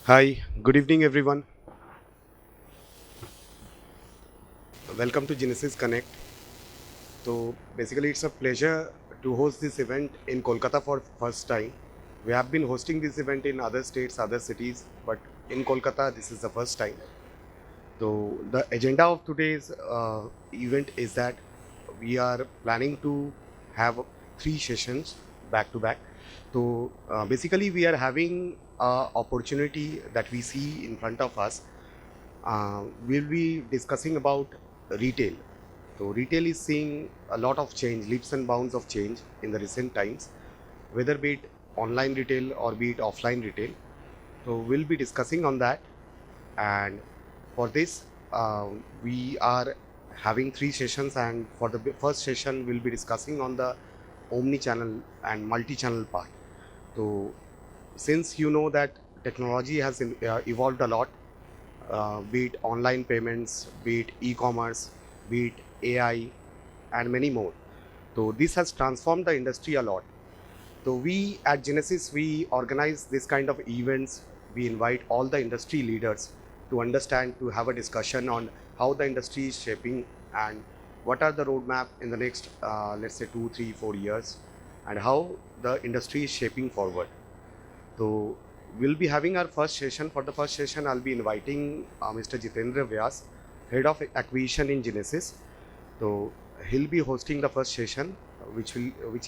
Hi, good evening everyone. Welcome to Ginesys Connect. So basically it's a pleasure to host this event in Kolkata for first time. We have been hosting this event in other states, other cities, but in Kolkata this is the first time. So the agenda of today's event is that we are planning to have three sessions back to back. So basically we are having a opportunity that we see in front of us. We'll be discussing about retail. So retail is seeing a lot of change, leaps and bounds of change in the recent times, whether be it online retail or be it offline retail. So we'll be discussing on that, and for this we are having three sessions, and for the first session we'll be discussing on the omni-channel and multi-channel part. So since you know that technology has evolved a lot, be it online payments, be it e-commerce, be it AI, and many more. So this has transformed the industry a lot. So we at Ginesys, we organize this kind of events. We invite all the industry leaders to understand, to have a discussion on how the industry is shaping and what are the roadmap in the next, let's say 2, 3, 4 years, and how the industry is shaping forward. So we'll be having our first session. For the first session, I'll be inviting Mr. Jitendra Vyas, Head of Acquisition in Ginesys. So he'll be hosting the first session, which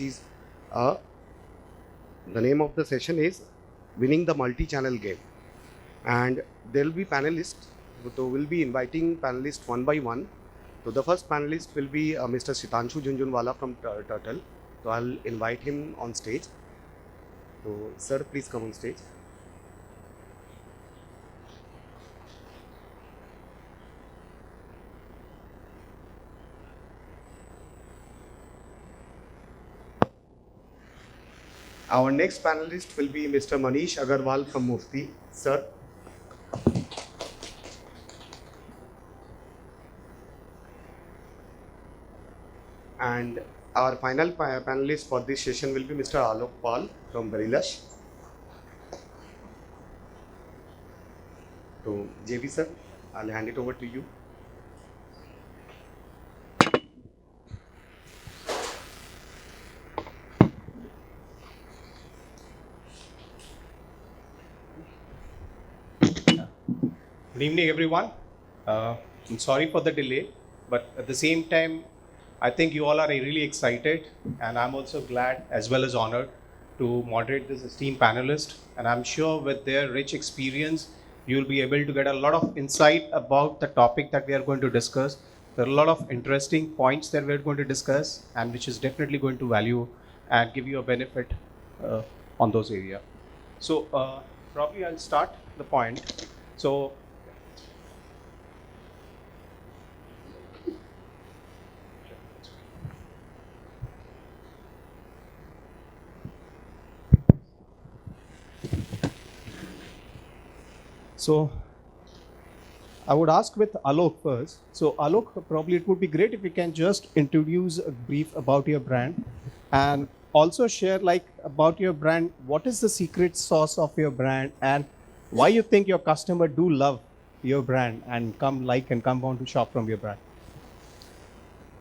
is uh, the name of the session is Winning the Multi-Channel Game, and there'll be panelists. So we'll be inviting panelists one by one. So the first panelist will be Mr. Shitanshu Jhunjhunwalla from Turtle. So I'll invite him on stage. So sir, please come on stage. Our next panelist will be Mr. Manish Agarwal from Mufti. Sir. And our final panelist for this session will be Mr. Alok Paul from Berrylush. So JB sir, I'll hand it over to you. Good evening, everyone. I'm sorry for the delay, but at the same time, I think you all are really excited, and I'm also glad as well as honored to moderate this esteemed panelist. And I'm sure with their rich experience, you'll be able to get a lot of insight about the topic that we are going to discuss. There are a lot of interesting points that we're going to discuss, and which is definitely going to value and give you a benefit uh, on those areas. So, probably I'll start the point. So, So I would ask with Alok first. So Alok, probably it would be great if you can just introduce a brief about your brand and also share like about your brand. What is the secret sauce of your brand and why you think your customer do love your brand and come on to shop from your brand?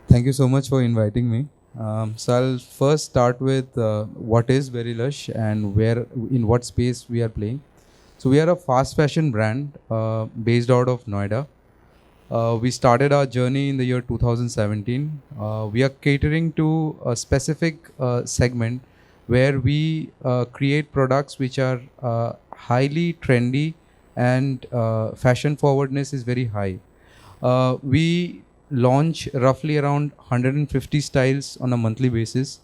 Thank you so much for inviting me. So I'll first start with what is Berrylush and in what space we are playing. So we are a fast fashion brand based out of Noida. We started our journey in the year 2017. We are catering to a specific segment where we create products which are highly trendy and fashion forwardness is very high. We launch roughly around 150 styles on a monthly basis,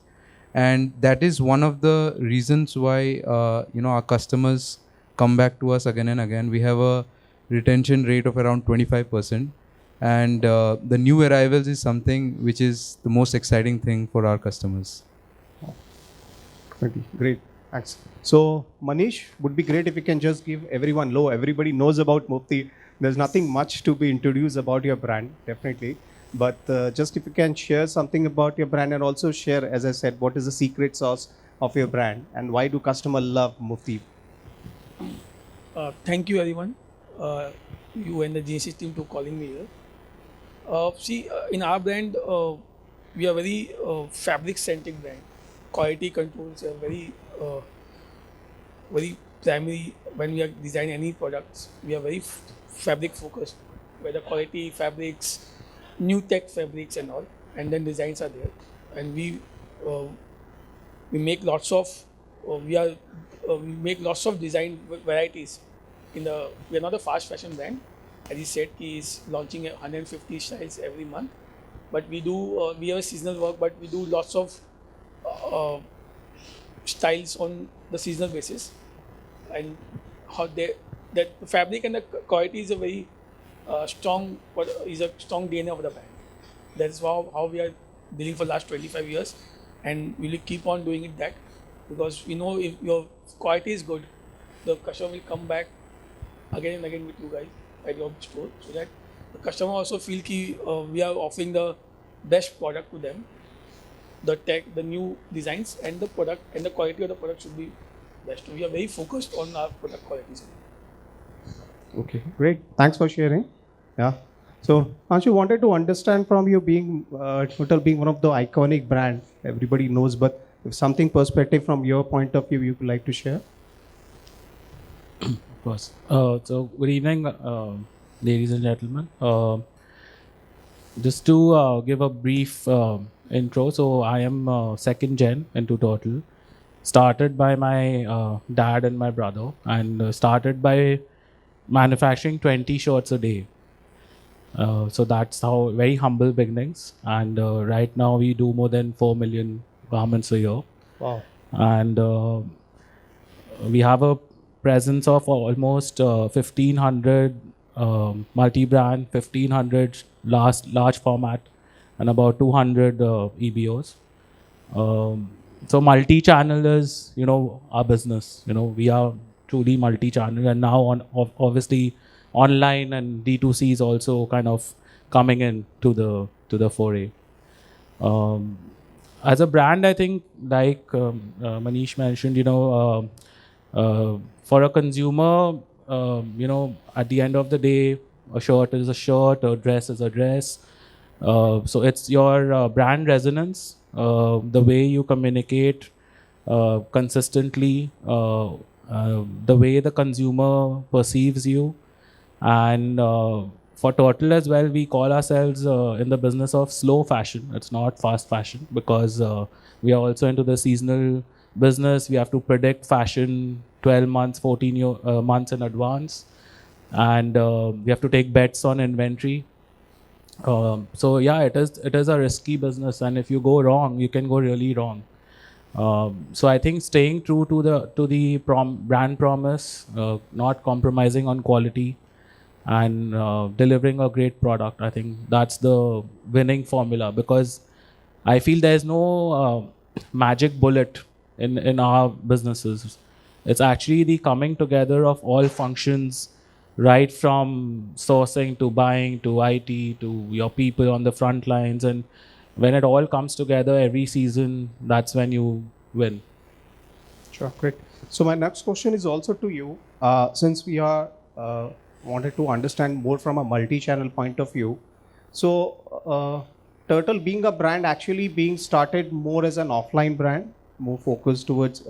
and that is one of the reasons why our customers come back to us again and again. We have a retention rate of around 25%, and the new arrivals is something which is the most exciting thing for our customers. Great. Thanks. So, Manish, would be great if you can just give everyone low. Everybody knows about Mufti. There's nothing much to be introduced about your brand, definitely. But just if you can share something about your brand and also share, as I said, what is the secret sauce of your brand and why do customers love Mufti? Thank you, everyone. You and the Ginesys team to calling me here. In our brand, we are very fabric-centric brand. Quality controls are very primary when we are designing any products. We are very fabric-focused, whether quality fabrics, new tech fabrics, and all. And then designs are there, and uh, we make lots of we make lots of design varieties. We are not a fast fashion brand. As he said, he is launching 150 styles every month. But we have a seasonal work, but we do lots of uh, styles on the seasonal basis, and how they that the fabric and the quality is a very strong DNA of the brand. That's how we are dealing for last 25 years, and we will keep on doing it that, because we know if your quality is good, the customer will come back again and again with you guys at your store, so that the customer also feel we are offering the best product to them, the tech, the new designs, and the product and the quality of the product should be best. We are very focused on our product qualities. Okay, great. Thanks for sharing. Yeah. So, Anshu, wanted to understand from you being Total being one of the iconic brand everybody knows, but if something perspective from your point of view you would like to share. Of course. So, good evening, ladies and gentlemen. Just to give a brief intro, so I am second gen into Total. Started by my dad and my brother, and started by manufacturing 20 shirts a day. So that's how very humble beginnings, and right now we do more than 4 million garments a year. Wow. And we have a presence of almost 1500 multi-brand, 1500 large format, and about 200 EBOs. So multi-channel is, our business. We are truly multi-channel, and now obviously online and D2C is also kind of coming in to the foray. As a brand, I think, like Manish mentioned, for a consumer, at the end of the day, a shirt is a shirt, a dress is a dress. So it's your brand resonance, the way you communicate consistently, the way the consumer perceives you. And for Turtle as well, we call ourselves in the business of slow fashion. It's not fast fashion, because we are also into the seasonal business. We have to predict fashion 12 months, 14 months in advance. And we have to take bets on inventory. So yeah, it is a risky business, and if you go wrong, you can go really wrong. So I think staying true to the brand promise, not compromising on quality, and delivering a great product, I think that's the winning formula, because I feel there's no magic bullet in our businesses. It's actually the coming together of all functions, right from sourcing to buying to IT to your people on the front lines, and when it all comes together every season, that's when you win. Sure, great. So my next question is also to you. Since we are wanted to understand more from a multi-channel point of view, so Turtle being a brand actually being started more as an offline brand, more focused towards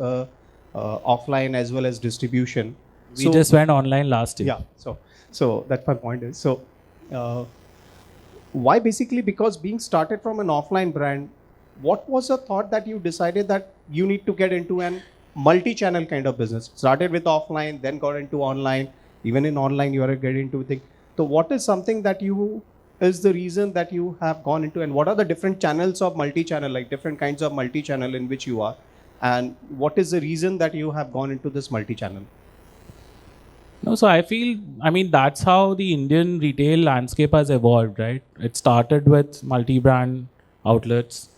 offline as well as distribution. We just went online last year. Yeah. So that's my point is, so why basically, because being started from an offline brand, what was the thought that you decided that you need to get into an multi-channel kind of business? Started with offline, then got into online. Even in online, you are getting into things. So what is something that is the reason that you have gone into, and what are the different channels of multi-channel, like different kinds of multi-channel in which you are, and what is the reason that you have gone into this multi-channel? No, so I mean, that's how the Indian retail landscape has evolved, right? It started with multi-brand outlets.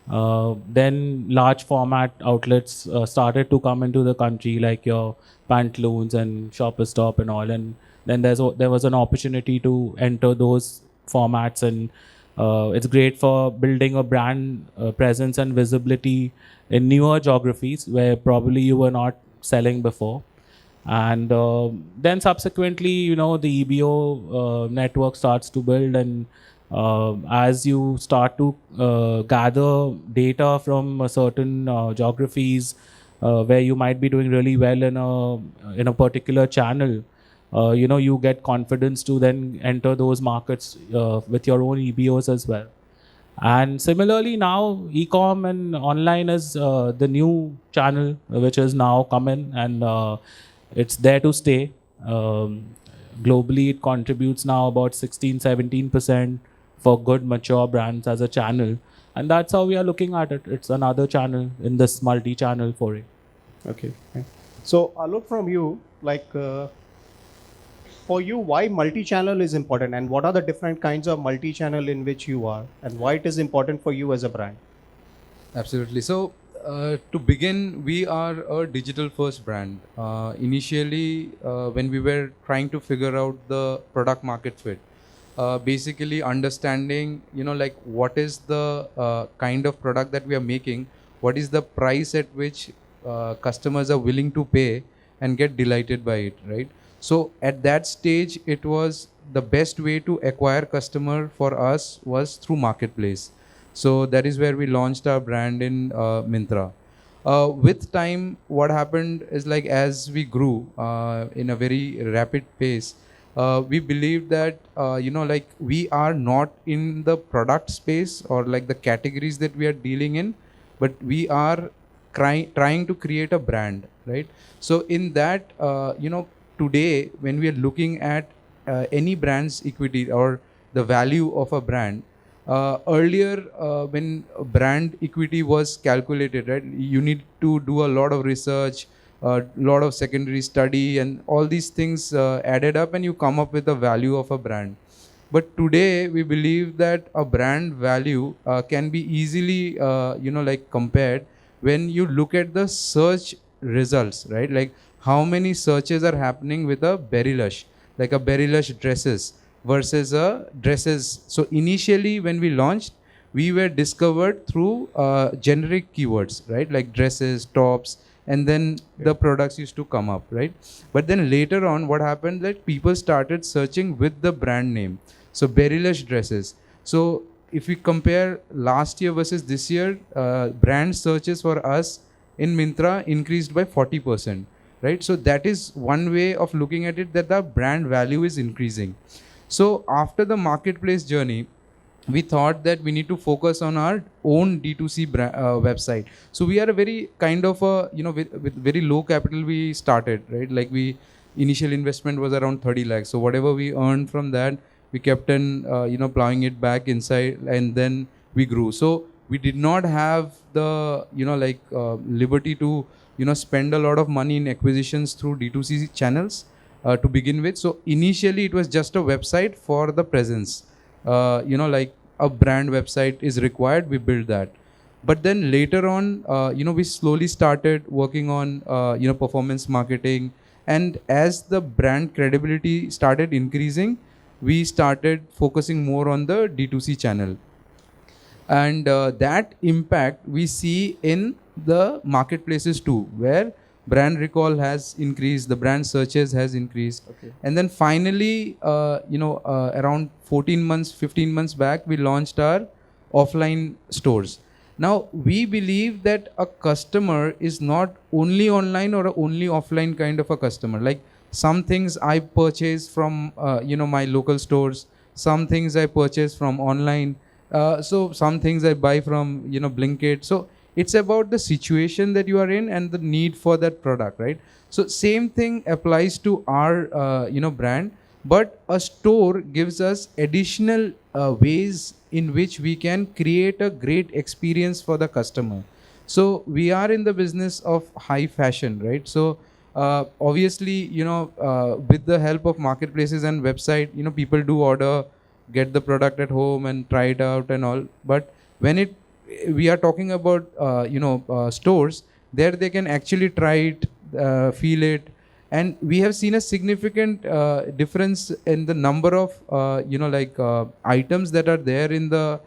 Then large format outlets started to come into the country, like your Pantaloons and Shoppers Stop and all. And then there was an opportunity to enter those formats, and it's great for building a brand presence and visibility in newer geographies where probably you were not selling before. And then subsequently, the EBO network starts to build, and as you start to gather data from certain geographies where you might be doing really well in a particular channel, you get confidence to then enter those markets with your own EBOs as well. And similarly, now e-com and online is the new channel which is now coming, and it's there to stay. Um, Globally, it contributes now about 16-17% for good mature brands as a channel, and that's how we are looking at it. It's another channel in this multi-channel foray. Okay. So, Alok, from you, like for you, why multi-channel is important, and what are the different kinds of multi-channel in which you are, and why it is important for you as a brand? Absolutely. So, to begin, we are a digital first brand. Initially, when we were trying to figure out the product market fit, basically understanding, like what is the kind of product that we are making, what is the price at which customers are willing to pay and get delighted by it, right? So at that stage, it was the best way to acquire customer for us was through marketplace. So that is where we launched our brand in Myntra. With time, what happened is, like, as we grew in a very rapid pace, we believe that like we are not in the product space or like the categories that we are dealing in, but we are trying to create a brand, right? So in that, today when we are looking at any brand's equity or the value of a brand, earlier, when brand equity was calculated, right, you need to do a lot of research, a lot of secondary study, and all these things added up, and you come up with the value of a brand. But today, we believe that a brand value can be easily, like compared when you look at the search results, right? Like how many searches are happening with a Berrylush, like a Berrylush dresses versus a dresses. So initially when we launched, we were discovered through generic keywords, right? Like dresses, tops, and then the products used to come up, right? But then later on, what happened, that people started searching with the brand name. So Berrylush dresses. So if we compare last year versus this year, brand searches for us in Myntra increased by 40%, right? So that is one way of looking at it, that the brand value is increasing. So after the marketplace journey, we thought that we need to focus on our own D2C website. So we are a very kind of a, with very low capital we started, right? Like initial investment was around 30 lakhs. So whatever we earned from that, we kept on, plowing it back inside, and then we grew. So we did not have the, liberty to, spend a lot of money in acquisitions through D2C channels to begin with. So initially it was just a website for the presence. Like a brand website is required, we build that. But then later on, we slowly started working on, performance marketing. And as the brand credibility started increasing, we started focusing more on the D2C channel. And that impact we see in the marketplaces too, where brand recall has increased, the brand searches has increased. Okay. And then finally, around 14 months, 15 months back, we launched our offline stores. Now, we believe that a customer is not only online or only offline kind of a customer. Like some things I purchase from, my local stores, some things I purchase from online. So some things I buy from, Blinkit. So it's about the situation that you are in and the need for that product, right? So same thing applies to our, brand, but a store gives us additional ways in which we can create a great experience for the customer. So we are in the business of high fashion, right? So obviously, with the help of marketplaces and website, people do order, get the product at home and try it out and all. But when we are talking about stores, there they can actually try it, feel it, and we have seen a significant difference in the number of items that are there in the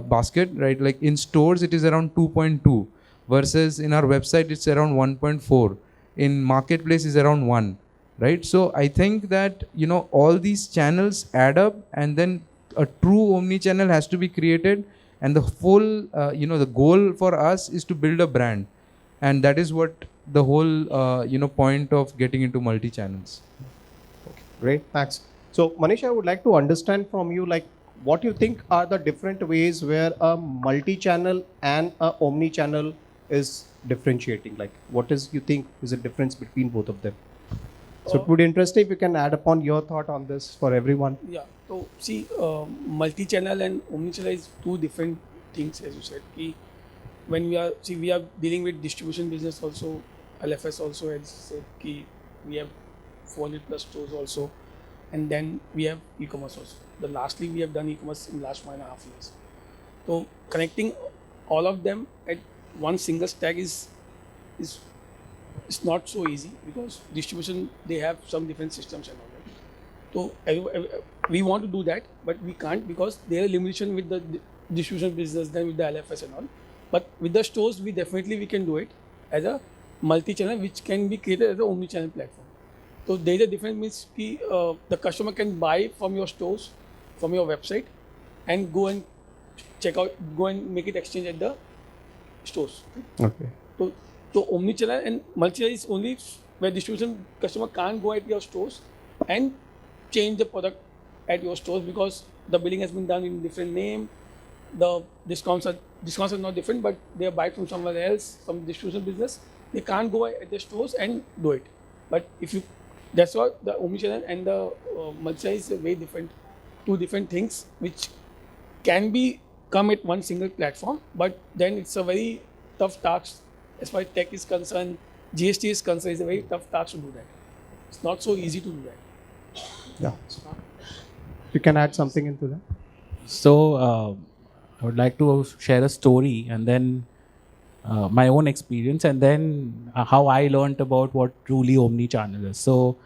basket, right? Like in stores it is around 2.2 versus in our website it's around 1.4. in marketplace is around 1, right? So I think that, all these channels add up, and then a true omni-channel has to be created, and the full, the goal for us is to build a brand, and that is what the whole, point of getting into multi-channels. Great, thanks. So, Manish, I would like to understand from you, like, what you think are the different ways where a multi-channel and a omni-channel is differentiating. Like, what is you think is the difference between both of them? So, it would be interesting if you can add upon your thought on this for everyone. Yeah. So see, multi-channel and omni-channel is two different things, as you said. When we are dealing with distribution business also, LFS also, as said, we have 400 plus stores also, and then we have e-commerce also. Lastly, we have done e-commerce in last 1.5 years. So connecting all of them at one single stack is not so easy, because distribution, they have some different systems and all that. So we want to do that, but we can't, because there are limitation with the distribution business than with the LFS and all. But with the stores, we can do it as a multi-channel, which can be created as an omni-channel platform. So there is a difference, means the customer can buy from your stores, from your website, and go and check out, go and make it exchange at the stores. Okay. So omni-channel and multi-channel is only where distribution customer can't go at your stores and change the product at your stores, because the billing has been done in different name. The discounts are not different, but they buy from somewhere else, from distribution business. They can't go at the stores and do it. But that's why the omnichannel and the multi is very different, two different things which can be come at one single platform. But then it's a very tough task as far as tech is concerned. GST is concerned, it's a very tough task to do that. It's not so easy to do that. Yeah. You can add something into that. So I would like to share a story, and then my own experience, and then how I learned about what truly omni-channel is. So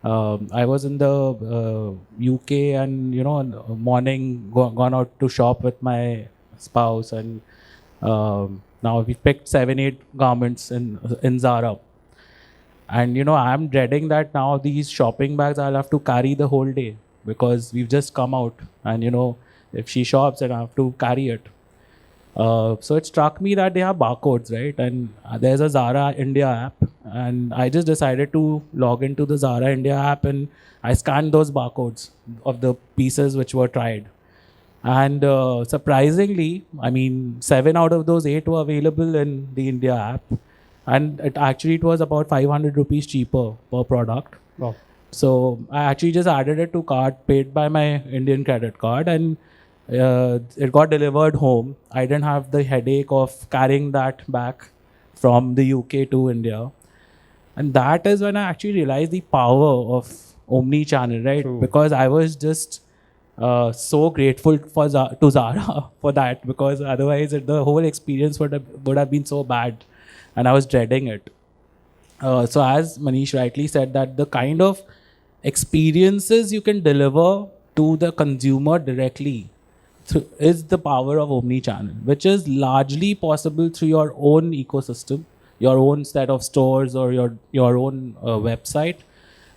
I was in the UK, and morning gone out to shop with my spouse, and now we picked 7-8 garments in Zara. And I'm dreading that now these shopping bags I'll have to carry the whole day, because we've just come out, and if she shops, then I have to carry it. So it struck me that they have barcodes, right? And there's a Zara India app, and I just decided to log into the Zara India app, and I scanned those barcodes of the pieces which were tried. And surprisingly, 7 out of those 8 were available in the India app. And it was about 500 rupees cheaper per product. Wow. So I actually just added it to cart, paid by my Indian credit card, and it got delivered home. I didn't have the headache of carrying that back from the UK to India. And that is when I actually realized the power of omni-channel, right? True. Because I was just so grateful to Zara for that, because otherwise the whole experience would have been so bad, and I was dreading it. So as Manish rightly said, that the kind of experiences you can deliver to the consumer directly is the power of omni-channel, which is largely possible through your own ecosystem, your own set of stores, or your own website.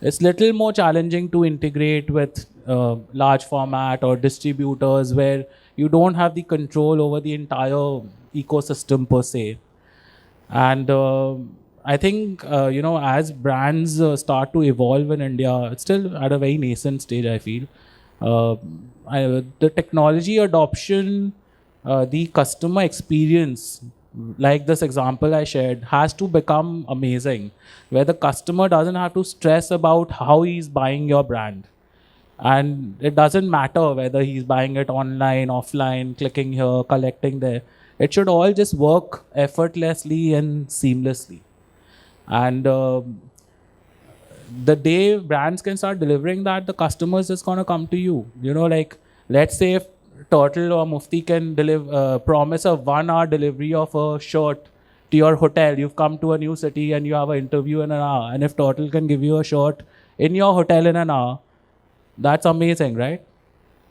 It's little more challenging to integrate with large format or distributors, where you don't have the control over the entire ecosystem per se. And I think as brands start to evolve in India, it's still at a very nascent stage, I feel. The technology adoption, the customer experience, like this example I shared, has to become amazing, where the customer doesn't have to stress about how he's buying your brand. And it doesn't matter whether he's buying it online, offline, clicking here, collecting there. It should all just work effortlessly and seamlessly. And the day brands can start delivering that, the customer is just going to come to you. Like, let's say if Turtle or Mufti can promise a 1-hour delivery of a shirt to your hotel. You've come to a new city and you have an interview in an hour. And if Turtle can give you a shirt in your hotel in an hour, that's amazing, right?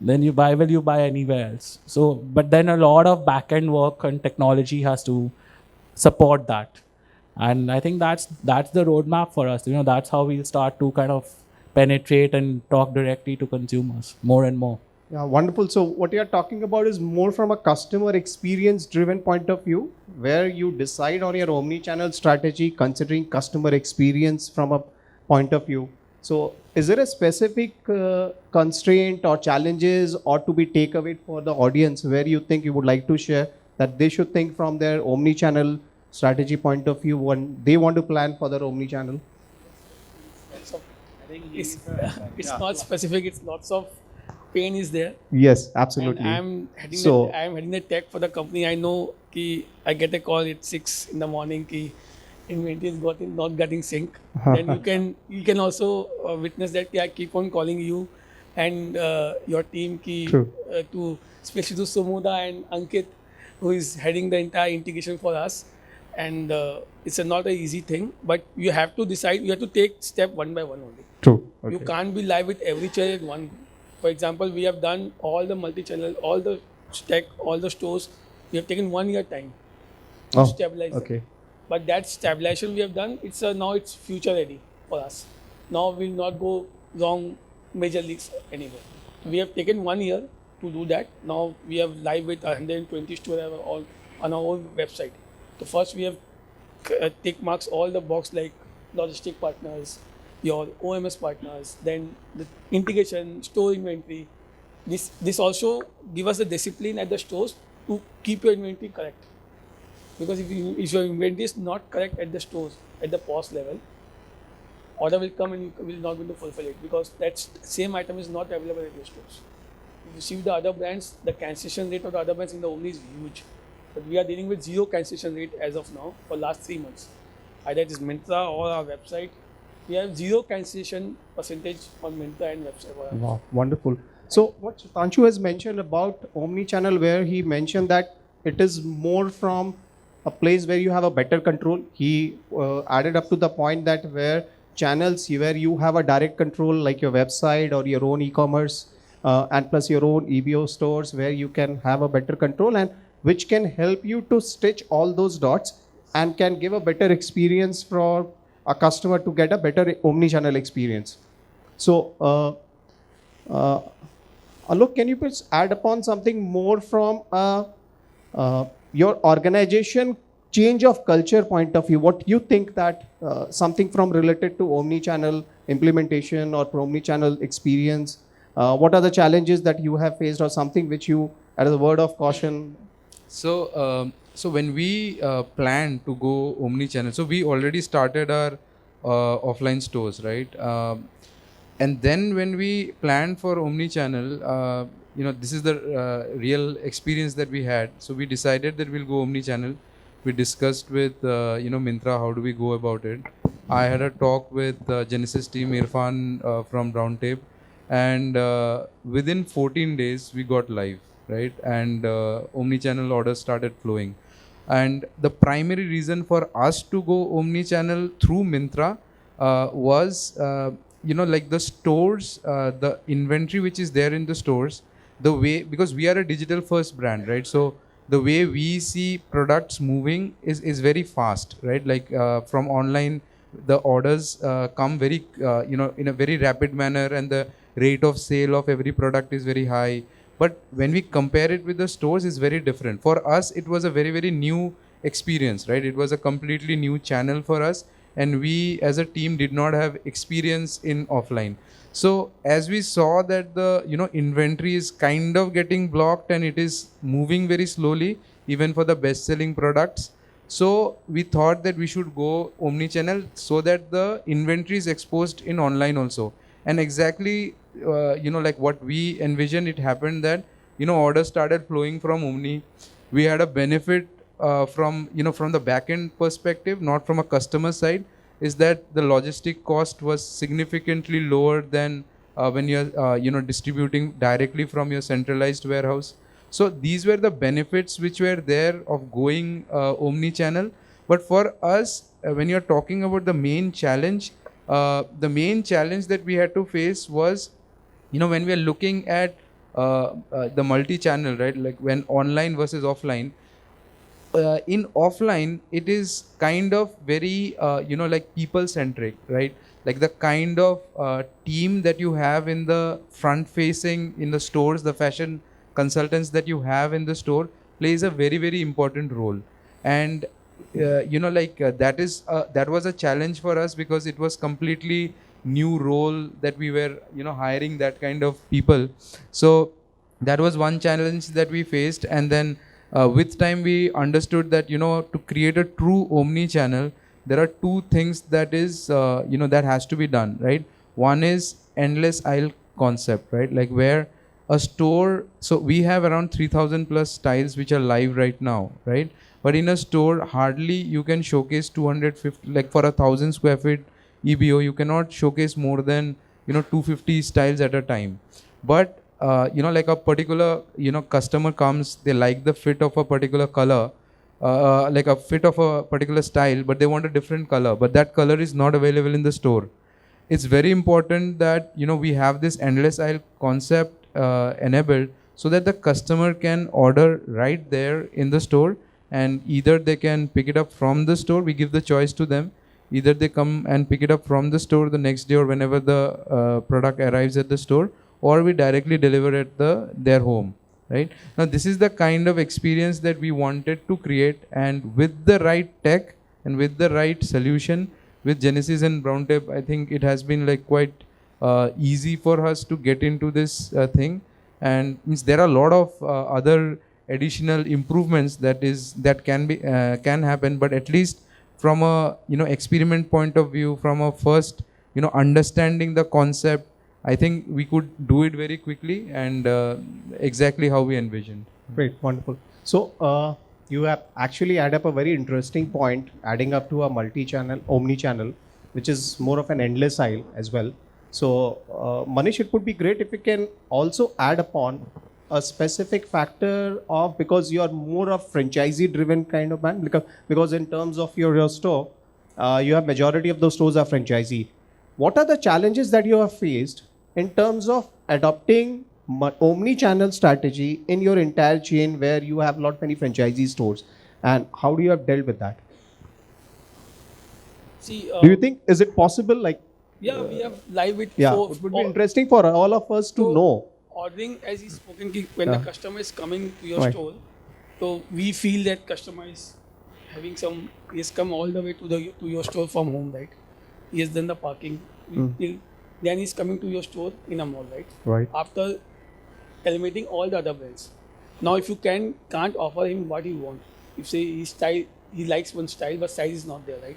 Then will you buy anywhere else? So, but then a lot of back-end work and technology has to support that. And I think that's the roadmap for us. That's how we'll start to kind of penetrate and talk directly to consumers more and more. Yeah, wonderful. So what you're talking about is more from a customer experience driven point of view, where you decide on your omni-channel strategy considering customer experience from a point of view. So is there a specific constraint or challenges or to be takeaway for the audience where you think you would like to share that they should think from their omni-channel strategy point of view when they want to plan for their omni-channel? So it's not specific. It's lots of pain is there. Yes, absolutely. And I'm heading the tech for the company. I know ki I get a call at 6 in the morning ki inventory is not getting sync. Then you can also witness that ki I keep on calling you and your team to especially to Sumuda and Ankit, who is heading the entire integration for us. And it's not an easy thing, but you have to decide. You have to take step one by one only. True. Okay. You can't be live with every channel at one. For example, we have done all the multi-channel, all the tech, all the stores. We have taken 1 year time to stabilize them. Okay. But that stabilization we have done, now it's future ready for us. Now we'll not go wrong major leagues anymore. We have taken 1 year to do that. Now we have live with 120 stores all on our own website. So first we have tick marks all the box like logistic partners, your OMS partners, then the integration, store inventory. This also give us the discipline at the stores to keep your inventory correct. Because if your inventory is not correct at the stores, at the POS level, order will come and you will not be able to fulfill it because that same item is not available at your stores. If you see the other brands, the cancellation rate of the other brands in the Omni is huge. But we are dealing with zero cancellation rate as of now for last 3 months. Either it is Myntra or our website. We have zero cancellation percentage on Myntra and website. Wow, wonderful. So what Shitanshu has mentioned about omni-channel, where he mentioned that it is more from a place where you have a better control. He added up to the point that where channels where you have a direct control like your website or your own e-commerce and plus your own EBO stores where you can have a better control and which can help you to stitch all those dots and can give a better experience for a customer to get a better omni-channel experience. So, Alok, can you please add upon something more from your organization change of culture point of view? What you think that something from related to omni-channel implementation or omni-channel experience? What are the challenges that you have faced or something which you, as a word of caution? So when we planned to go omni-channel, so we already started our offline stores, right? And then when we planned for omni-channel, this is the real experience that we had. So we decided that we'll go omni-channel. We discussed with Myntra how do we go about it. I had a talk with Ginesys team Irfan from Roundtable, and within 14 days we got live, right? And omni-channel orders started flowing. And the primary reason for us to go omni-channel through Myntra was like the stores, the inventory which is there in the stores, the way, because we are a digital first brand, right? So the way we see products moving is very fast, right? Like from online, the orders come very, in a very rapid manner, and the rate of sale of every product is very high. But when we compare it with the stores, it's very different. For us, it was a very, very new experience, right? It was a completely new channel for us. And we as a team did not have experience in offline. So as we saw that the inventory is kind of getting blocked and it is moving very slowly, even for the best selling products. So we thought that we should go omni-channel so that the inventory is exposed in online also. And exactly, like what we envisioned, it happened that, orders started flowing from Omni. We had a benefit from the back-end perspective, not from a customer side, is that the logistic cost was significantly lower than when you're distributing directly from your centralized warehouse. So these were the benefits which were there of going omni-channel. But for us, when you're talking about the main challenge that we had to face was, when we are looking at the multi-channel, right? Like when online versus offline, in offline it is kind of very like people centric, right? Like the kind of team that you have in the front facing in the stores, the fashion consultants that you have in the store plays a very very important role. And that was a challenge for us because it was completely new role that we were hiring that kind of people. So that was one challenge that we faced. And then with time we understood that to create a true omni channel there are two things that is that has to be done, right? One is endless aisle concept, right? Like where a store, so we have around 3000 plus styles which are live right now, right? But in a store hardly you can showcase 250, like for 1,000 square feet EBO you cannot showcase more than 250 styles at a time. But like a particular customer comes, they like the fit of a particular color, like a fit of a particular style, but they want a different color, but that color is not available in the store. It's very important that we have this endless aisle concept enabled so that the customer can order right there in the store, and either they can pick it up from the store, we give the choice to them, either they come and pick it up from the store the next day or whenever the product arrives at the store, or we directly deliver at their home, right? Now this is the kind of experience that we wanted to create, and with the right tech and with the right solution with Ginesys and Brown Tape, I think it has been like quite easy for us to get into this thing. And means there are a lot of other additional improvements that can happen, but at least from a experiment point of view, from a first understanding the concept, I think we could do it very quickly and exactly how we envisioned. Great, wonderful. So you have actually add up a very interesting point, adding up to a multi-channel, omni-channel, which is more of an endless aisle as well. So Manish, it would be great if you can also add upon a specific factor of, because you are more of franchisee-driven kind of man, because in terms of your store, you have majority of those stores are franchisee. What are the challenges that you have faced in terms of adopting omni-channel strategy in your entire chain where you have lot many franchisee stores, and how do you have dealt with that? See, Do you think, is it possible? Like, yeah, we have live with yeah, four, it would be interesting for all of us to so know. ordering, as he's spoken, when the customer is coming to your Right. store, so we feel that customer is having he's come all the way to your store from home, right? He has done the parking. Then he's coming to your store in a mall, right? Right. After eliminating all the other brands. Now, if you can't offer him what he wants, if say he likes one style, but size is not there, right?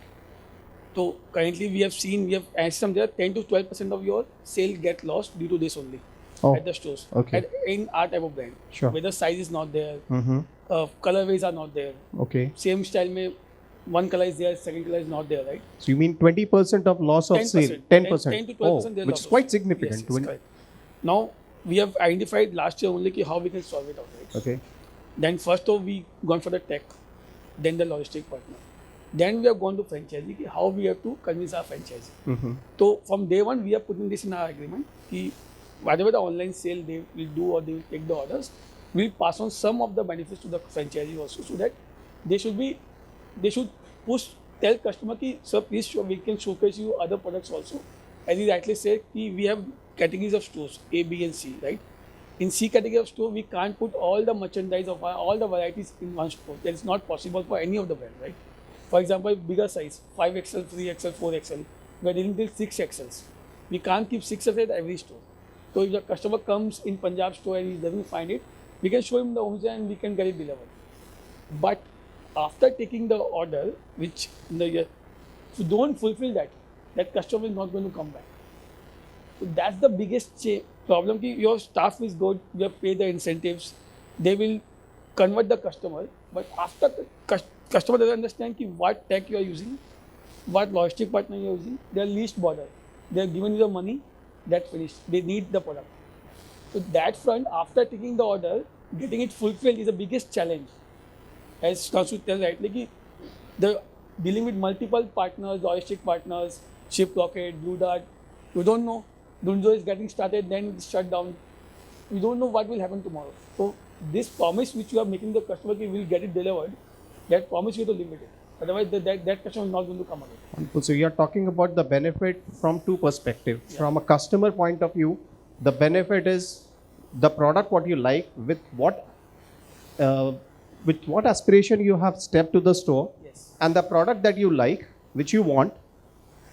So currently we have asked some there 10 to 12% of your sale get lost due to this only at the stores. Okay. In our type of brand. Sure. Whether size is not there, Mm-hmm. colorways are not there. Okay. Same style mein one color is there, second color is not there, right? So you mean 20% of loss of 10%, sale? 10 to 12% Oh, there which loss is of quite sale. significant. Yes, it's correct. Now we have identified last year only how we can solve it out, right? Okay. Then first off we gone for the tech, then the logistic partner. Then we have gone to franchisee, how we have to convince our franchisee. Mm-hmm. So from day one, we are putting this in our agreement. Whatever the online sale they will do or they will take the orders, we'll pass on some of the benefits to the franchisee also, so that they should tell customer ki, sir, please show, we can showcase you other products also. As he rightly said, we have categories of stores, A, B and C, right? In C category of store, we can't put all the merchandise of all the varieties in one store. That is not possible for any of the brand, right? For example, bigger size, 5XL, 3XL, 4XL, we are dealing till 6XLs. We can't keep 6XL at every store. So if the customer comes in Punjab store and he doesn't find it, we can show him the home and we can get it delivered. But after taking the order, which if you don't fulfill that customer is not going to come back. So that's the biggest problem. Your staff is good, you have paid the incentives, they will convert the customer, but after customer doesn't understand what tech you are using, what logistic partner you are using, they are least bothered. They are given you the money, that's finished. They need the product. So that front, after taking the order, getting it fulfilled is the biggest challenge. As Shitanshu tells rightly, the dealing with multiple partners, logistic partners, Ship Rocket, Blue Dart, you don't know. Dunzo is getting started, then shut down. You don't know what will happen tomorrow. So this promise which you are making the customer, we will get it delivered, That promise you to live with it. Otherwise, that customer is not going to come again. Wonderful. So you're talking about the benefit from two perspectives. Yeah. From a customer point of view, the benefit is the product what you like uh, with what aspiration you have stepped to the store, Yes. and the product that you like, which you want.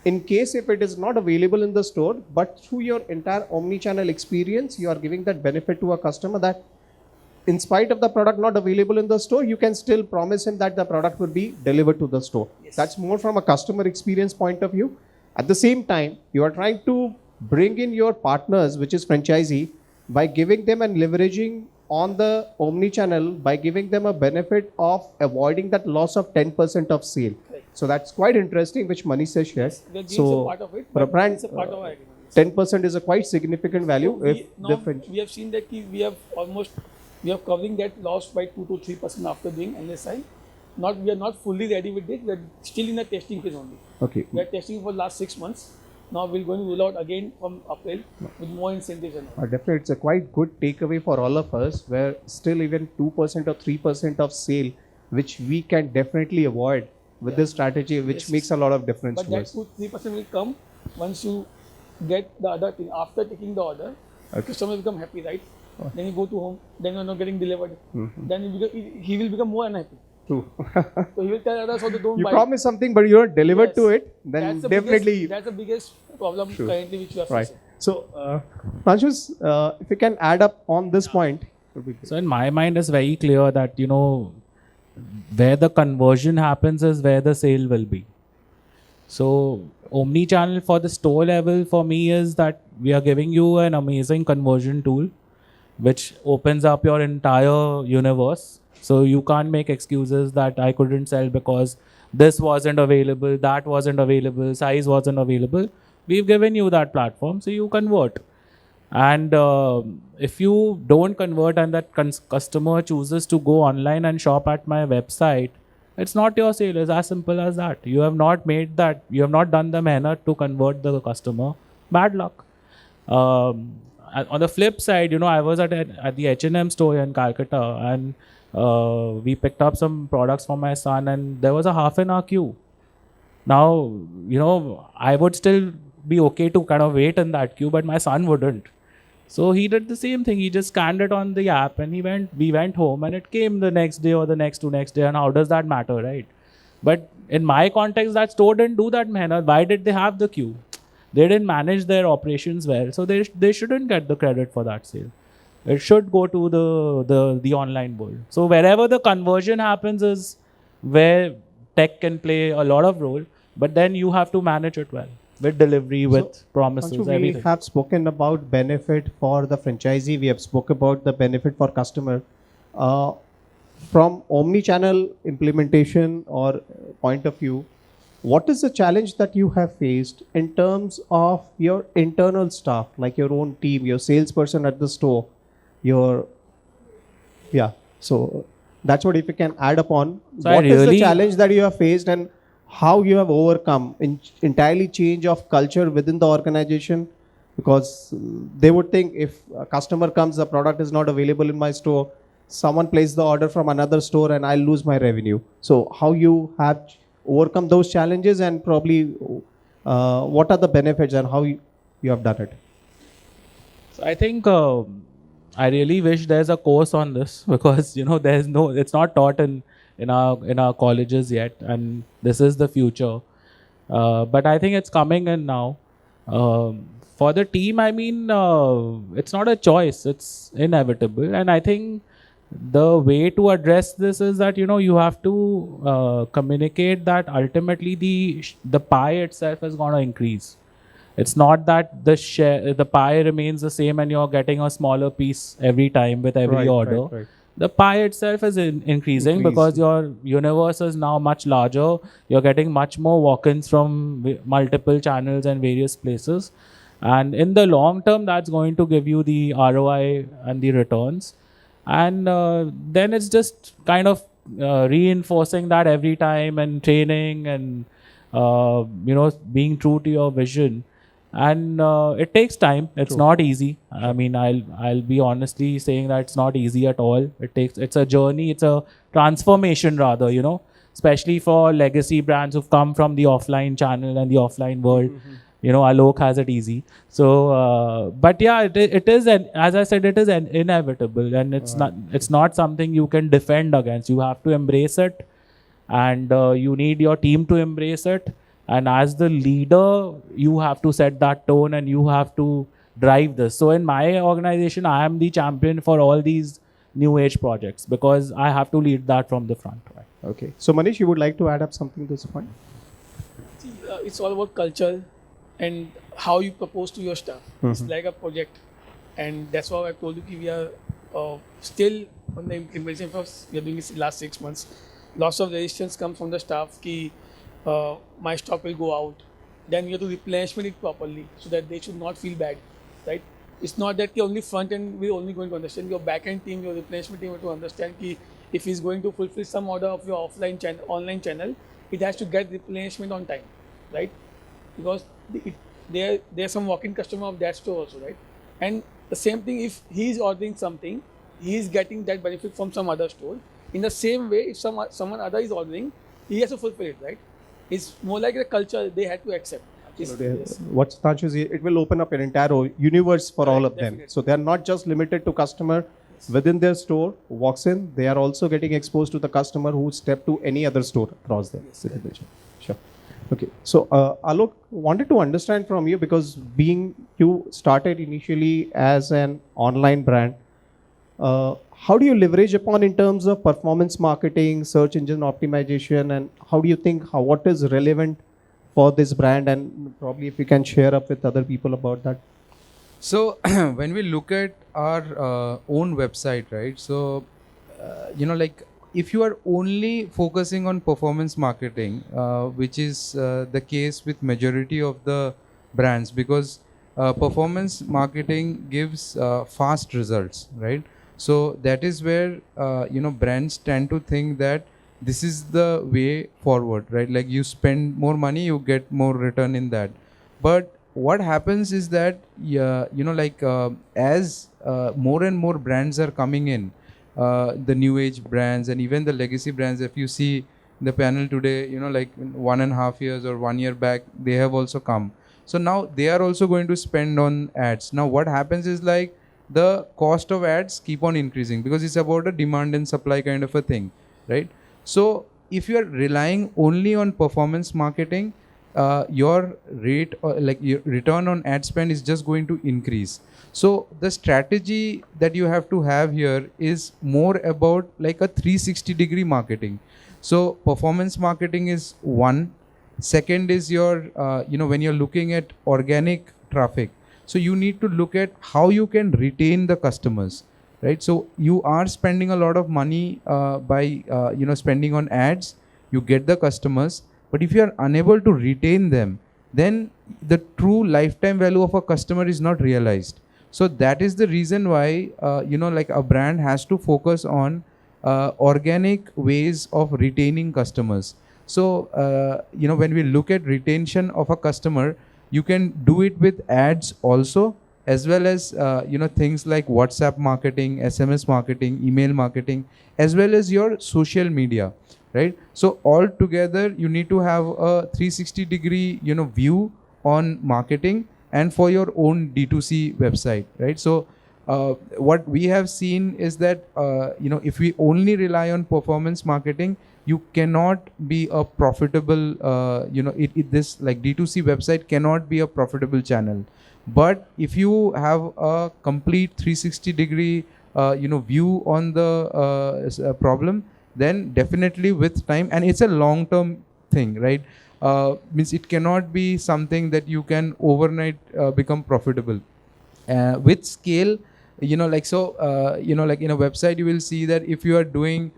In case if it is not available in the store, but through your entire omni-channel experience, you are giving that benefit to a customer that in spite of the product not available in the store, you can still promise him that the product will be delivered to the store. Yes. That's more from a customer experience point of view. At the same time, you are trying to bring in your partners, which is franchisee, by giving them and leveraging on the omni-channel by giving them a benefit of avoiding that loss of 10% of sale. Right. So that's quite interesting, which Manish has shared. The gains So are part of it, for a but brand, it's a part of our agreement. 10% is a quite significant value. So we have seen that we are covering that loss by 2 to 3% after doing NSI. We are not fully ready with it. We are still in the testing phase only. Okay. We are testing for last 6 months. Now we're going to roll out again from April with more incentives and all. Definitely, it's a quite good takeaway for all of us, where still even 2% or 3% of sale, which we can definitely avoid with this strategy, which Yes. makes a lot of difference But to that us. 2-3% will come once you get the other thing. After taking the order, customers become happy, right? Then you go to home, then you're not getting delivered. Then he will become more unhappy. True. So he will tell others how to don't You buy. promise something, but you don't deliver Yes. to it, then That's the definitely. that's the biggest problem currently which we are Right. facing. So, Pranshus, if you can add up on this point, it would be great. So in my mind, it's very clear that where the conversion happens is where the sale will be. So omni-channel for the store level for me is that we are giving you an amazing conversion tool, which opens up your entire universe. So you can't make excuses that I couldn't sell because this wasn't available, that wasn't available, size wasn't available. We've given you that platform, so you convert. And if you don't convert and that customer chooses to go online and shop at my website, it's not your sale. It's as simple as that. You have not made that. You have not done the mehnat to convert the customer. Bad luck. On the flip side, I was at the H&M store in Calcutta, and we picked up some products for my son, and there was a half an hour queue. Now, I would still be okay to kind of wait in that queue, but my son wouldn't. So he did the same thing. He just scanned it on the app, and we went home, and it came the next day or the next day. And how does that matter, right? But in my context, that store didn't do that mehnat. Why did they have the queue? They didn't manage their operations well, so they shouldn't get the credit for that sale. It should go to the online world. So wherever the conversion happens is where tech can play a lot of role, but then you have to manage it well with delivery, with promises, Anshu, we everything. have spoken about benefit for the franchisee. We have spoken about the benefit for customer. From omni-channel implementation or point of view, what is the challenge that you have faced in terms of your internal staff, like your own team, your salesperson at the store, So that's what, if you can add upon, So what is the really- challenge that you have faced and how you have overcome entirely change of culture within the organization? Because they would think if a customer comes, the product is not available in my store, someone placed the order from another store and I'll lose my revenue. So how you have overcome those challenges, and probably what are the benefits and how you have done it? So I think I really wish there's a course on this because it's not taught in our colleges yet, and this is the future. But I think it's coming in now. For the team, I mean, it's not a choice; it's inevitable, and I think the way to address this is that you have to communicate that ultimately the pie itself is going to increase. It's not that the pie remains the same and you're getting a smaller piece every time with every order. Right. The pie itself is increasing because your universe is now much larger. You're getting much more walk-ins from multiple channels and various places. And in the long term, that's going to give you the ROI and the returns. And then it's just kind of reinforcing that every time and training and being true to your vision. and it takes time. It's True. not easy. I mean, I'll be honestly saying that it's not easy at all. It's a journey. It's a transformation rather, you know, especially for legacy brands who've come from the offline channel and the offline world. You know, Alok has it easy. So, but yeah, it is, as I said, it is inevitable, and it's not something you can defend against. You have to embrace it, and you need your team to embrace it. And as the leader, you have to set that tone, and you have to drive this. So in my organization, I am the champion for all these new age projects because I have to lead that from the front. Right? Okay. So Manish, you would like to add up something to this point? See, it's all about culture and how you propose to your staff. It's like a project, and that's why I told you we are still on the implementation phase. We are doing this last 6 months. Lots of resistance come from the staff. Ki, my stock will go out. Then we have to replenish it properly so that they should not feel bad, right? It's not that the only front end we're only going to understand. Your back end team, your replenishment team have to understand ki if he's going to fulfill some order of your offline channel, online channel, it has to get replenishment on time, right? Because there's some walk-in customer of that store also, right? And the same thing, if he's ordering something, he's getting that benefit from some other store. In the same way, if someone other is ordering, he has to fulfill it, right? It's more like a culture they had to accept. Yes. What Shitanshu is, it will open up an entire universe for all of them. Definitely. So they are not just limited to customer within their store walks in. They are also getting exposed to the customer who step to any other store across there. Sure. Okay. So Alok, wanted to understand from you, because being you started initially as an online brand, how do you leverage upon in terms of performance marketing, search engine optimization, and how do you think what is relevant for this brand, and probably if you can share up with other people about that? So when we look at our own website, right? So like if you are only focusing on performance marketing, which is the case with majority of the brands, because performance marketing gives fast results, right? So that is where brands tend to think that this is the way forward, right? Like you spend more money, you get more return in that. But what happens is that as more and more brands are coming in, the new age brands and even the legacy brands, if you see the panel today, like 1.5 years or 1 year back, they have also come. So now they are also going to spend on ads. Now what happens is like the cost of ads keep on increasing because it's about a demand and supply kind of a thing, right? So if you are relying only on performance marketing, your rate or like your return on ad spend is just going to increase. So the strategy that you have to have here is more about like a 360-degree marketing. So performance marketing is one. Second is your when you're looking at organic traffic, so you need to look at how you can retain the customers, right? So you are spending a lot of money by spending on ads. You get the customers, but if you are unable to retain them, then the true lifetime value of a customer is not realized. So that is the reason why like a brand has to focus on organic ways of retaining customers. So when we look at retention of a customer, you can do it with ads also, as well as things like WhatsApp marketing, SMS marketing, email marketing, as well as your social media, right? So all together you need to have a 360-degree view on marketing and for your own D2C website, right? So what we have seen is that if we only rely on performance marketing, you cannot be a profitable this like D2C website cannot be a profitable channel. But if you have a complete 360-degree view on the problem, then definitely with time, and it's a long-term thing, right? Means it cannot be something that you can overnight become profitable. With scale, like in a website, you will see that if you are doing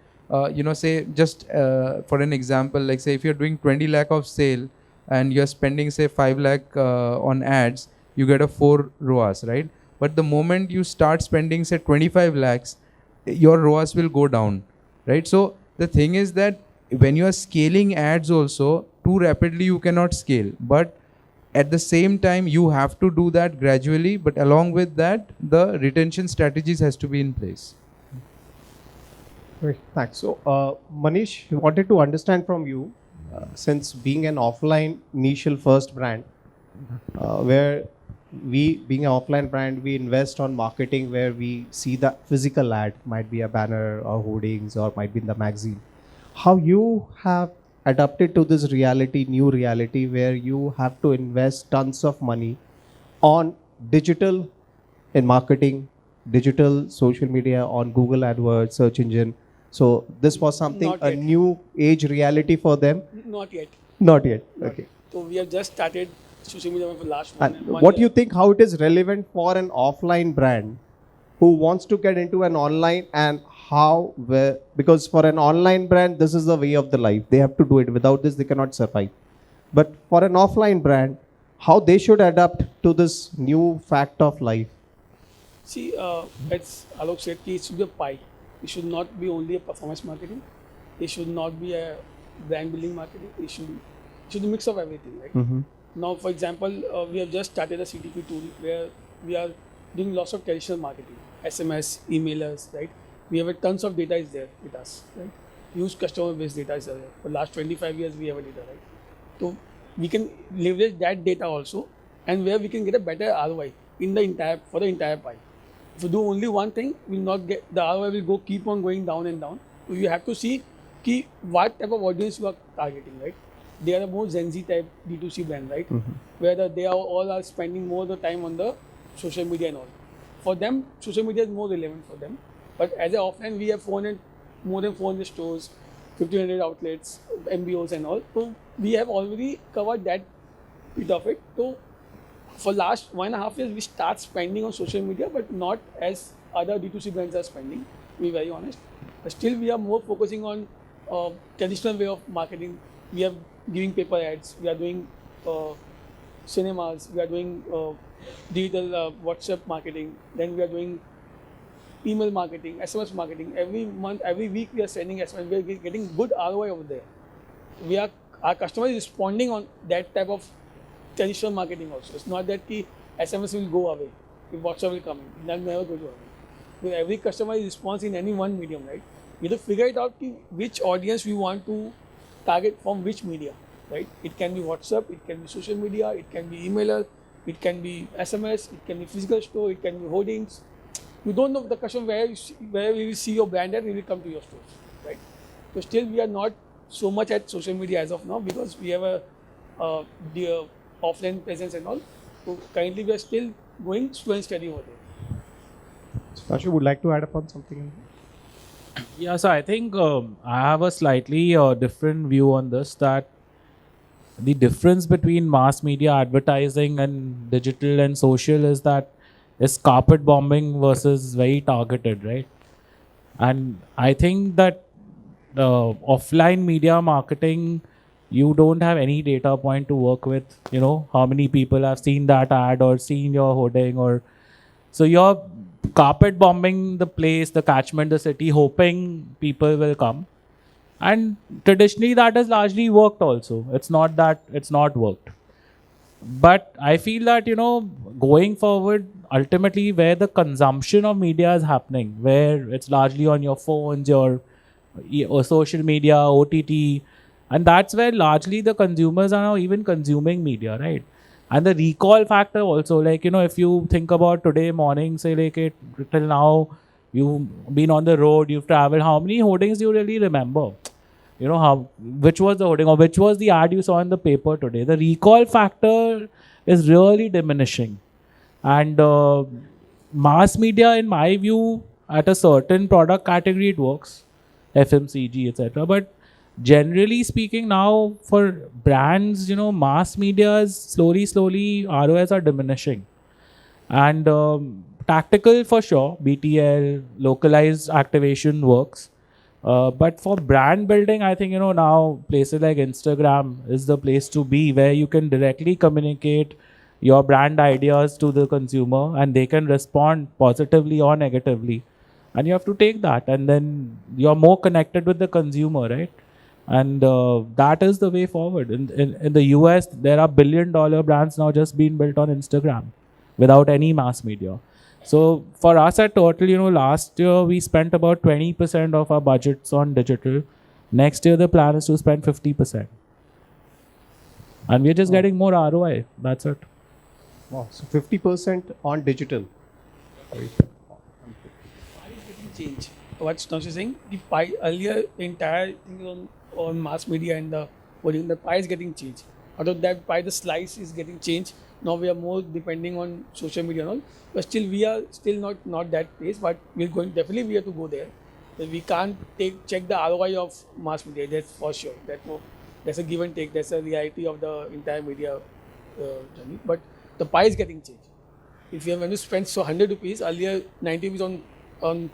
say just for an example, like say if you're doing 20 lakh of sale and you're spending say 5 lakh on ads, you get a 4 ROAS, right? But the moment you start spending say 25 lakhs, your ROAS will go down, right? So the thing is that when you are scaling ads also, too rapidly you cannot scale, but at the same time, you have to do that gradually, but along with that, the retention strategies has to be in place. Great, thanks. So, Manish, we wanted to understand from you, since being an offline initial first brand, where we, being an offline brand, we invest on marketing where we see the physical ad, might be a banner or hoardings or might be in the magazine. How you have adapted to this reality, new reality, where you have to invest tons of money on digital in marketing, digital social media, on Google AdWords, search engine. So this was something, Not a yet. new age reality for them? Not yet. Not yet. Not Okay. yet. So we have just started social media for the last And one what do year. you think, how it is relevant for an offline brand who wants to get into an online, and how, where, because for an online brand, this is the way of the life. They have to do it. Without this, they cannot survive. But for an offline brand, how they should adapt to this new fact of life? See, as Alok said, it should be a pie. It should not be only a performance marketing. It should not be a brand building marketing. It should be a mix of everything, right? Now, for example, we have just started a CTP tool where we are doing lots of traditional marketing, SMS, emailers, right? We have a tons of data is there with us, right? Huge customer base data is there. For the last 25 years, we have a data, right? So we can leverage that data also, and where we can get a better ROI in the entire pie. If you do only one thing, will not get the ROI will keep on going down and down. So you have to see what type of audience you are targeting, right? They are a more Gen Z type D2C brand, right? Where they are all are spending more the time on the social media and all. For them, social media is more relevant for them. But as an offline, we have more than 400 stores, 1,500 outlets, MBOs and all. So we have already covered that bit of it. So for last 1.5 years, we start spending on social media, but not as other D2C brands are spending, to be very honest. But still, we are more focusing on traditional way of marketing. We are giving paper ads, we are doing cinemas, we are doing digital WhatsApp marketing, then we are doing email marketing, SMS marketing. Every month, every week, we are sending SMS. We are getting good ROI over there. Our customer is responding on that type of traditional marketing also. It's not that the SMS will go away, if WhatsApp will come in. That never go away. Because every customer is response in any one medium, right? We have to figure it out which audience we want to target from which media, right? It can be WhatsApp, it can be social media, it can be emailer, it can be SMS, it can be physical store, it can be hoardings. You don't know the customer where we will see your brand at, we will come to your stores, right? So still we are not so much at social media as of now because we have the offline presence and all. So currently we are still going slow and steady over there. Shitanshu, would like to add upon something? Yeah, so I think I have a slightly different view on this, that the difference between mass media advertising and digital and social is that it's carpet bombing versus very targeted, right? And I think that offline media marketing, you don't have any data point to work with, how many people have seen that ad or seen your hoarding, or so you're carpet bombing the place, the catchment, the city, hoping people will come. And traditionally that has largely worked also. It's not that it's not worked. But I feel that, going forward, ultimately where the consumption of media is happening, where it's largely on your phones, your social media, OTT, and that's where largely the consumers are now even consuming media, right? And the recall factor also, like, if you think about today morning, say like till now, you've been on the road, you've traveled, how many hoardings do you really remember? Which was the hoarding or which was the ad you saw in the paper today? The recall factor is really diminishing. And mass media, in my view, at a certain product category, it works, FMCG, etc. But generally speaking, now for brands, mass media is slowly, ROS are diminishing. And tactical for sure, BTL, localized activation works. But for brand building, I think, now places like Instagram is the place to be, where you can directly communicate your brand ideas to the consumer and they can respond positively or negatively. And you have to take that, and then you're more connected with the consumer, right? And that is the way forward. In the US, there are billion-dollar brands now just being built on Instagram without any mass media. So for us at Total, last year we spent about 20% of our budgets on digital. Next year, the plan is to spend 50%. And we're just getting more ROI. That's it. Wow. So 50% on digital. Change. What Shitanshu is saying, the pie earlier the entire thing on mass media and the pie is getting changed. Out of that pie, the slice is getting changed. Now we are more depending on social media and all. But still, we are still not that place. But we're going definitely we have to go there. We can't check the ROI of mass media. That's for sure. That's a give and take. That's a reality of the entire media journey. But the pie is getting changed. If you are going to spend 100 rupees earlier, 90 rupees on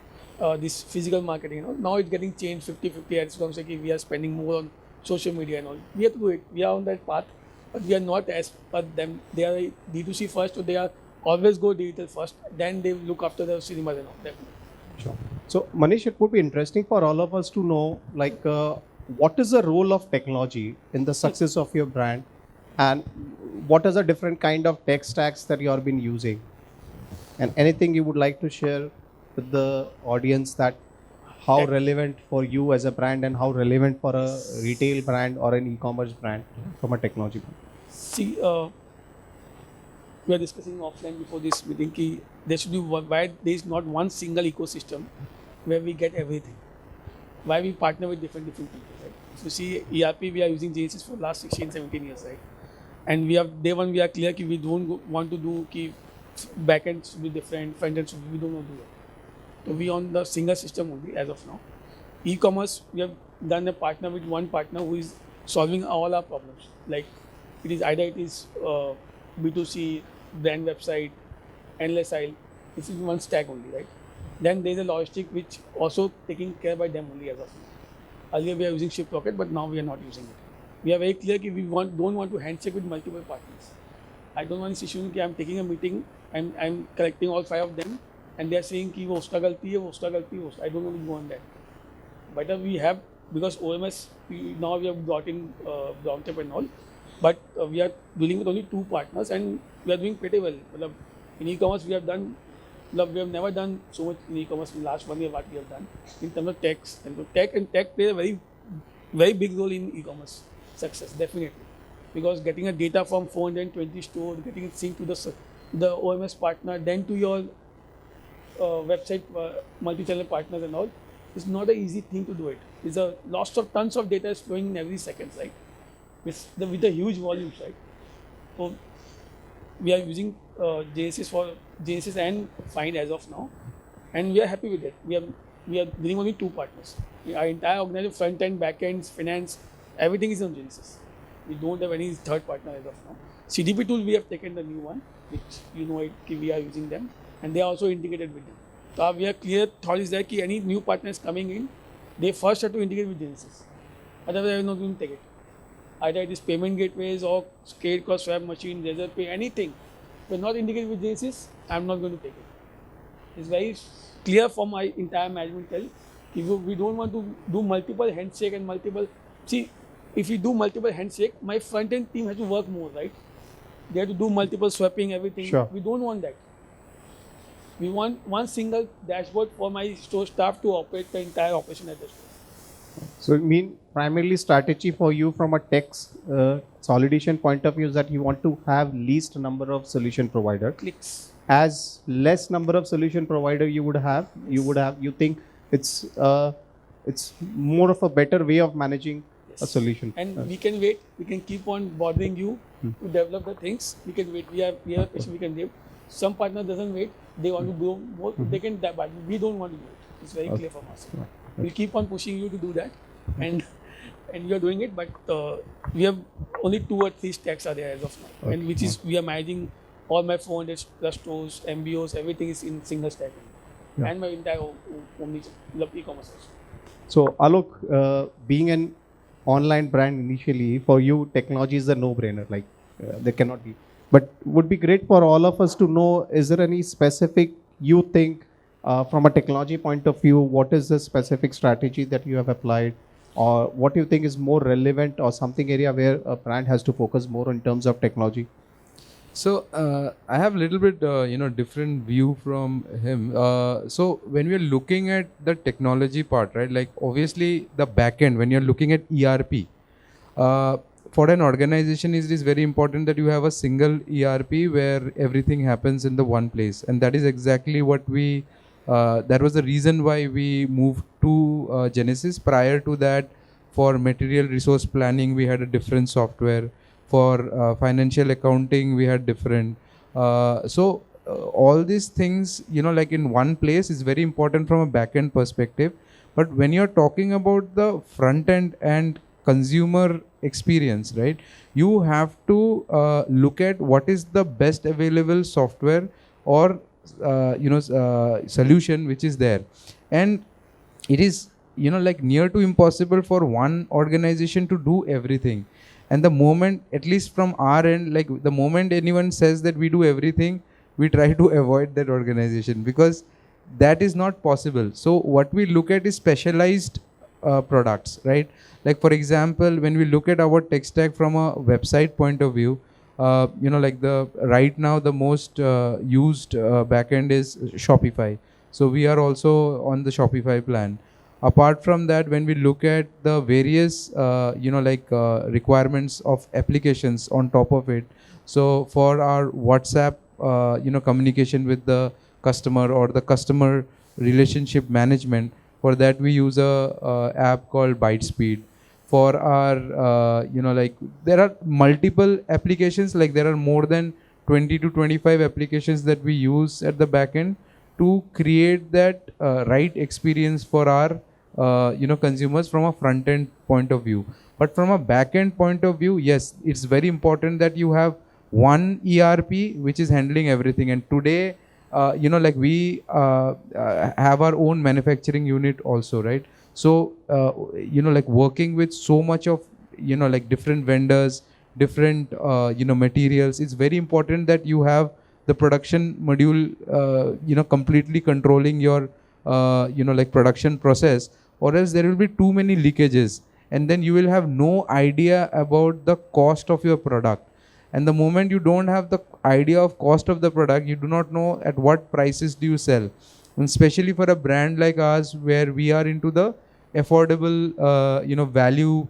this physical marketing, now it's getting changed 50-50. It's going to say we are spending more on social media and all. We have to do it. We are on that path, but we are not as per them. They are D2C first, so they are always go digital first. Then they look after the cinemas and all. Definitely. Sure. So Manish, it would be interesting for all of us to know, like, what is the role of technology in the success of your brand, and what are the different kind of tech stacks that you have been using, and anything you would like to share with the audience that how relevant for you as a brand and how relevant for a retail brand or an e-commerce brand from a technology point. See, we are discussing offline before this meeting ki there should be why there is not one single ecosystem where we get everything. Why we partner with different people, right? So you see, ERP we are using Ginesys for last 16-17 years, right? And we have day one we are clear ki we don't want to do ki backend should be different, front end should be, we don't want to do it. So we on the single system only as of now. E-commerce, we have done a partner with one partner who is solving all our problems. Like it is either it is B2C, brand website, endless aisle. This is one stack only, right? Then there is a logistic which also taken care by them only as of now. Earlier we are using ShipRocket, but now we are not using it. We are very clear that we don't want to handshake with multiple partners. I don't want this issue that I'm taking a meeting, I'm collecting all 5 of them, and they are saying कि वो उसका गलती है, वो उसका गलती है, I don't want to go on that. But we have, because OMS, now we have got in brown tape and all, but we are dealing with only 2 partners and we are doing pretty well. In e-commerce we have never done so much in e-commerce in the last 1 year what we have done in terms of techs. And tech plays a very, very big role in e-commerce success, definitely. Because getting a data from 420 stores, getting it synced to the OMS partner, then to your website multi-channel partners and all, it's not an easy thing to do it. It's a lots of tons of data is flowing in every second, right? With the huge volumes, right? So we are using Ginesys and Find as of now, and we are happy with it. We are dealing only 2 partners. Our entire organization, front end, back ends, finance, everything is on Ginesys. We don't have any third partner as of now. CDP tool we have taken the new one, which we are using them, and they are also integrated with them. So we are clear thought is that any new partners coming in, they first have to integrate with Ginesys. Otherwise, they are not going to take it. Either it is payment gateways or credit card swap machine, Razor Pay, anything. If we are not integrated with Ginesys, I am not going to take it. It's very clear from my entire management tell. We don't want to do multiple handshake and multiple. See, if we do multiple handshake, my front end team has to work more, right? They have to do multiple swapping, everything. Sure. We don't want that. We want one single dashboard for my store staff to operate the entire operation at the store. So it means primarily strategy for you from a tech consolidation point of view is that you want to have least number of solution provider. Clicks. As less number of solution provider you think it's more of a better way of managing a solution. And we can wait. We can keep on bothering you to develop the things. We can wait. We have a patient we can give. Some partner doesn't wait. They want to go more. They can, but we don't want to do it. It's very clear from us. We'll keep on pushing you to do that, and you are doing it. But we have only 2 or 3 stacks are there as of now, and which is we are managing all my 400 plus stores, MBOs, everything is in single stack, and my entire e-commerce. So Alok, being an online brand initially, for you technology is a no-brainer. Like there cannot be. But would be great for all of us to know, is there any specific you think from a technology point of view, what is the specific strategy that you have applied or what do you think is more relevant or something area where a brand has to focus more in terms of technology? So I have a little bit, different view from him. So when we're looking at the technology part, right? Like obviously the backend, when you're looking at ERP, for an organization, it is very important that you have a single ERP where everything happens in the one place, and that is exactly what we. That was the reason why we moved to Ginesys. Prior to that, for material resource planning, we had a different software. For financial accounting, we had different. All these things, like in one place, is very important from a back-end perspective. But when you're talking about the front end and consumer experience, right, you have to look at what is the best available software or solution which is there, and it is like near to impossible for one organization to do everything. And the moment, at least from our end, like the moment anyone says that we do everything, we try to avoid that organization, because that is not possible. So what we look at is specialized products, right? Like for example, when we look at our tech stack from a website point of view, like the right now the most used backend is Shopify. So we are also on the Shopify plan. Apart from that, when we look at the various requirements of applications on top of it, so for our WhatsApp communication with the customer or the customer relationship management, for that we use a app called ByteSpeed. For our there are multiple applications, like there are more than 20 to 25 applications that we use at the backend to create that right experience for our consumers from a front end point of view. But from a back end point of view, yes, it's very important that you have one ERP which is handling everything. And today, we have our own manufacturing unit also, right? So working with so much of different vendors, different materials, it's very important that you have the production module completely controlling your production process, or else there will be too many leakages, and then you will have no idea about the cost of your product. And the moment you don't have the idea of cost of the product, you do not know at what prices do you sell. And especially for a brand like ours, where we are into the affordable value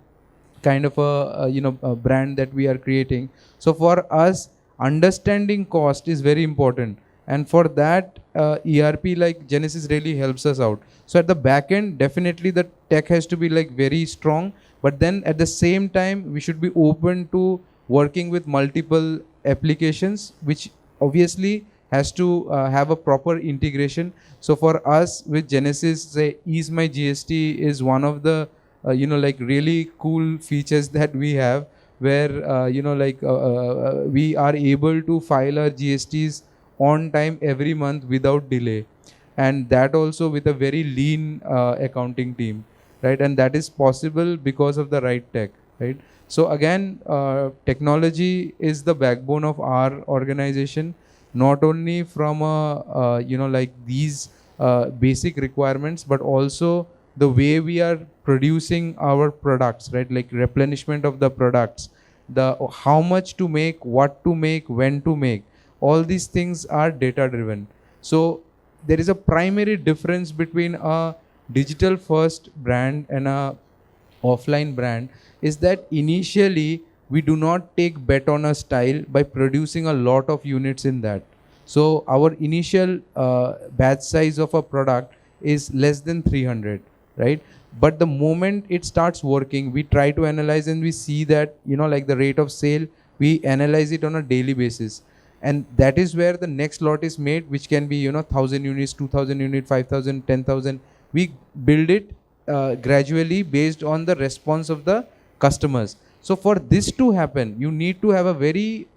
kind of a brand that we are creating. So for us, understanding cost is very important, and for that ERP like Ginesys really helps us out. So at the back end, definitely the tech has to be like very strong, but then at the same time we should be open to working with multiple applications, which obviously has to have a proper integration. So for us with Ginesys, say Ease My GST is one of the really cool features that we have, where we are able to file our GSTs on time every month without delay, and that also with a very lean accounting team, right? And that is possible because of the right tech, right? So again, technology is the backbone of our organization, not only from these basic requirements, but also the way we are producing our products, right? Like replenishment of the products, the how much to make, what to make, when to make, all these things are data driven. So there is a primary difference between a digital first brand and a offline brand, is that initially we do not take bet on a style by producing a lot of units in that. So our initial batch size of a product is less than 300, right? But the moment it starts working, we try to analyze and we see that the rate of sale, we analyze it on a daily basis, and that is where the next lot is made, which can be 1000 units, 2000 units, 5000, 10,000. We build it gradually based on the response of the customers. So for this to happen, you need to have a very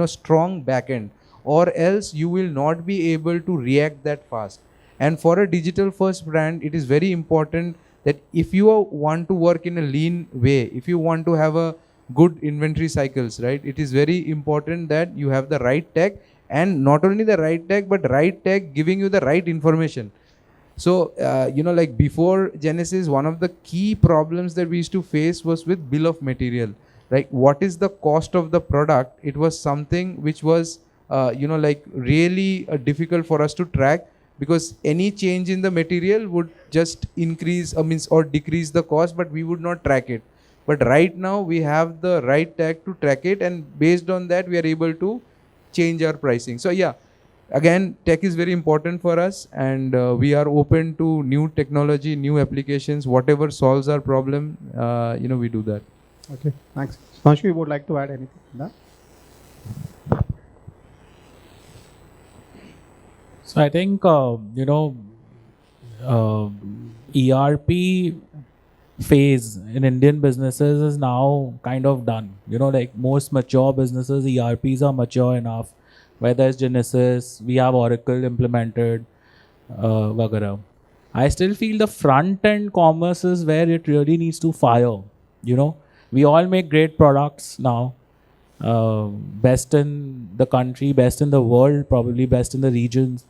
strong backend, or else you will not be able to react that fast. And for a digital first brand, it is very important that if you want to work in a lean way, if you want to have a good inventory cycles, right, it is very important that you have the right tech, and not only the right tech, but right tech giving you the right information. So, like before Genesis, one of the key problems that we used to face was with bill of material. Right? What is the cost of the product? It was something which was, like really difficult for us to track, because any change in the material would just increase, or decrease the cost, but we would not track it. But right now we have the right tag to track it, and based on that we are able to change our pricing. So yeah, again, tech is very important for us, and we are open to new technology, new applications, whatever solves our problem. We do that. Okay, thanks. Shitanshu, you would like to add anything to that? So I think ERP phase in Indian businesses is now kind of done. Like most mature businesses, ERPs are mature enough. Whether it's Genesis, we have Oracle implemented, vagara. I still feel the front end commerce is where it really needs to fire. We all make great products now. Best in the country, best in the world, probably best in the regions.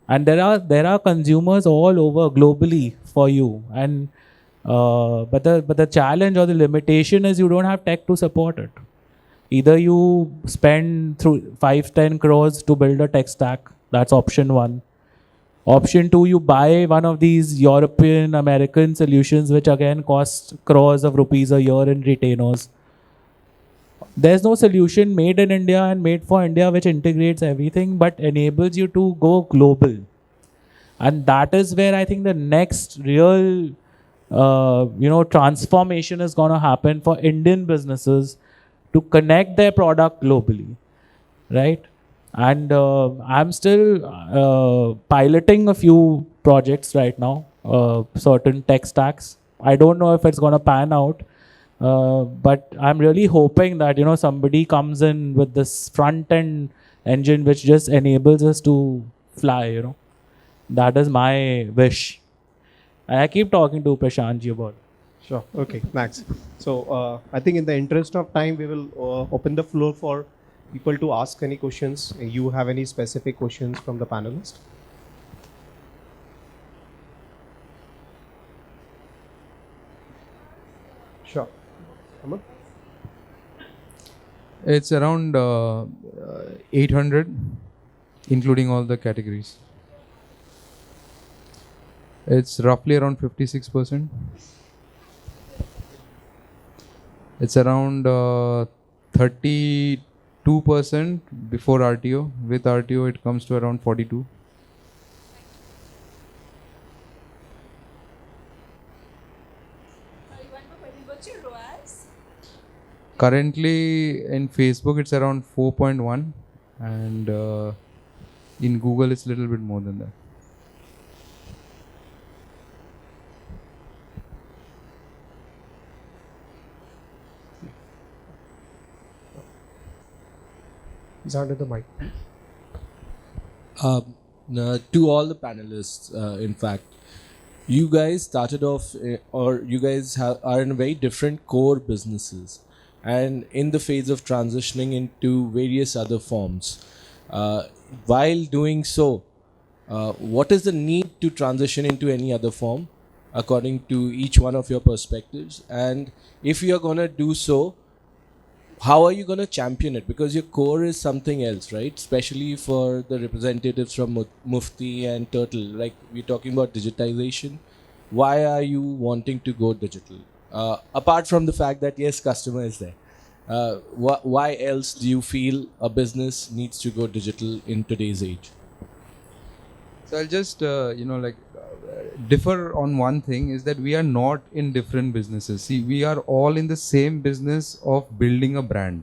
And there are consumers all over globally for you. And but the challenge or the limitation is you don't have tech to support it. Either you spend through 5-10 crores to build a tech stack. That's option one. Option two, you buy one of these European American solutions, which again cost crores of rupees a year in retainers. There's no solution made in India and made for India which integrates everything but enables you to go global. And that is where I think the next real transformation is going to happen for Indian businesses to connect their product globally, right? And I'm still piloting a few projects right now, certain tech stacks. I don't know if it's going to pan out, but I'm really hoping that somebody comes in with this front end engine which just enables us to fly. That is my wish. And I keep talking to Prashantji about it. Sure. Okay, thanks. So I think in the interest of time, we will open the floor for people to ask any questions. You have any specific questions from the panelists? Sure. Aman? It's around 800, including all the categories. It's roughly around 56%. It's around 32% before RTO. With RTO, it comes to around 42. What's your ROAS? Currently, in Facebook, it's around 4.1, and in Google, it's a little bit more than that. He's under the mic. To all the panelists, in fact, you guys started off, or you guys are in very different core businesses, and in the phase of transitioning into various other forms. While doing so, what is the need to transition into any other form, according to each one of your perspectives? And if you are going to do so, how are you going to champion it? Because your core is something else, right? Especially for the representatives from Mufti and Turtle. Like, we're talking about digitization. Why are you wanting to go digital? Apart from the fact that, yes, customer is there. Why else do you feel a business needs to go digital in today's age? So I'll just, differ on one thing, is that we are not in different businesses. See, we are all in the same business of building a brand,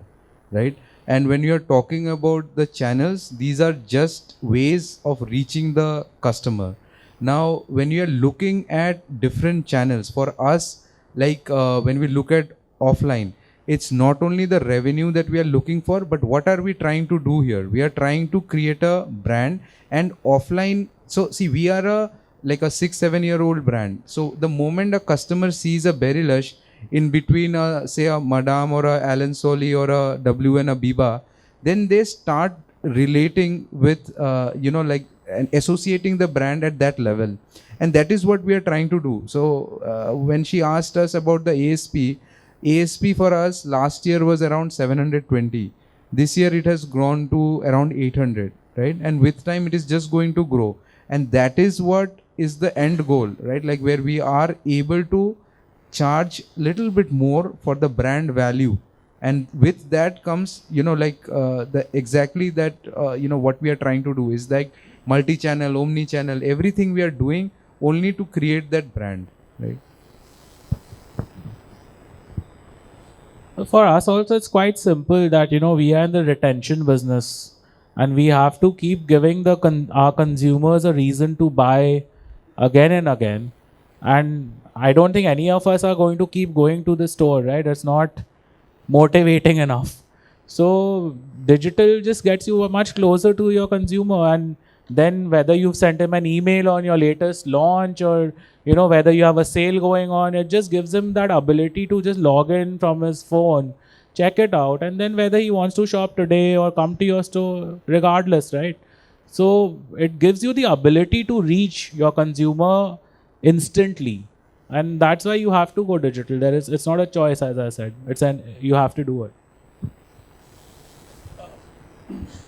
right? And when you are talking about the channels, these are just ways of reaching the customer. Now, when you are looking at different channels, for us, when we look at offline, it's not only the revenue that we are looking for, but what are we trying to do here? We are trying to create a brand, and offline. So see, we are a 6-7 year old brand. So the moment a customer sees a Berrylush in between, say a Madame or a Alan Solly or a WN Abiba, then they start relating with, and associating the brand at that level. And that is what we are trying to do. So when she asked us about the ASP for us last year was around 720. This year it has grown to around 800, right? And with time it is just going to grow. And that is what is the end goal, right? Like where we are able to charge little bit more for the brand value. And with that comes, the exactly that, what we are trying to do is like multi-channel, omni-channel, everything we are doing only to create that brand, right? For us also, it's quite simple that, we are in the retention business and we have to keep giving our consumers a reason to buy again and again. And I don't think any of us are going to keep going to the store, right? It's not motivating enough. So digital just gets you much closer to your consumer, and then whether you've sent him an email on your latest launch or whether you have a sale going on, it just gives him that ability to just log in from his phone, check it out, and then whether he wants to shop today or come to your store, regardless, right? So it gives you the ability to reach your consumer instantly, and that's why you have to go digital. It's not a choice, as I said. You have to do it.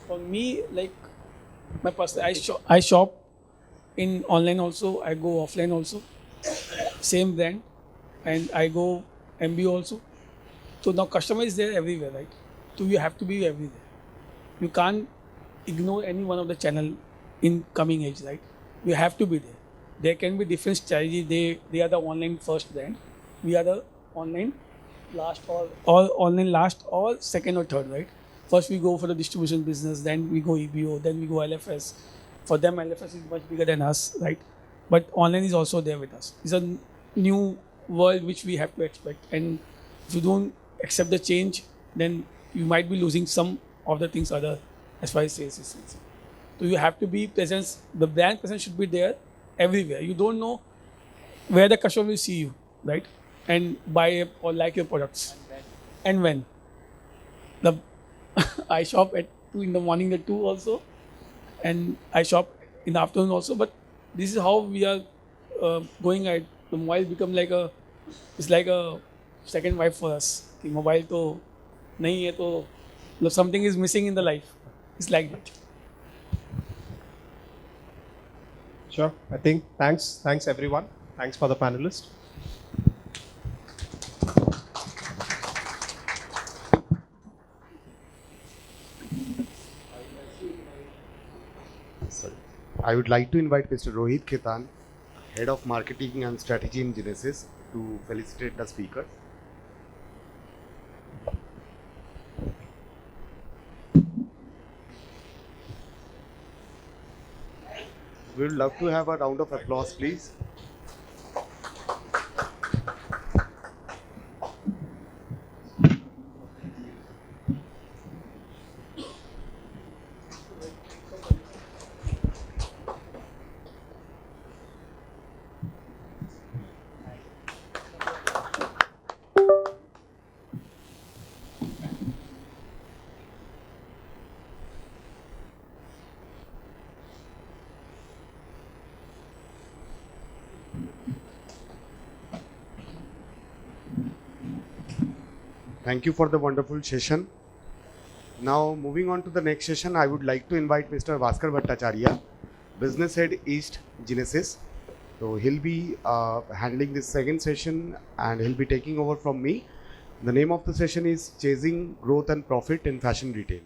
For me, like my personal, I shop in online also. I go offline also. Same brand, and I go MBO also. So now customer is there everywhere, right? So you have to be everywhere. You can't ignore any one of the channel in coming age, right? You have to be there. There can be different strategy. They are the online first brand. We are the online last or online last or second or third, right? First we go for the distribution business, then we go EBO, then we go LFS. For them, LFS is much bigger than us, right? But online is also there with us. It's a new world which we have to expect. And if you don't accept the change, then you might be losing some of the things other as far as sales is concerned. So you have to be present. The brand presence should be there everywhere. You don't know where the customer will see you, right? And buy or like your products. And when. I shop at 2 in the morning at 2 also. And I shop in the afternoon also. But this is how we are going at. The mobile become it's like a second wife for us. कि mobile तो नहीं है तो something is missing in the life. It's like that. Sure. I think thanks everyone. Thanks for the panelists. I would like to invite Mr. Rohit Khitan, Head of Marketing and Strategy in Ginesys, to felicitate the speaker. We would love to have a round of applause, please. Thank you for the wonderful session. Now, moving on to the next session, I would like to invite Mr. Bhaskar Bhattacharya, Business Head East, Ginesys. So he'll be handling this second session and he'll be taking over from me. The name of the session is Chasing Growth and Profit in Fashion Retail.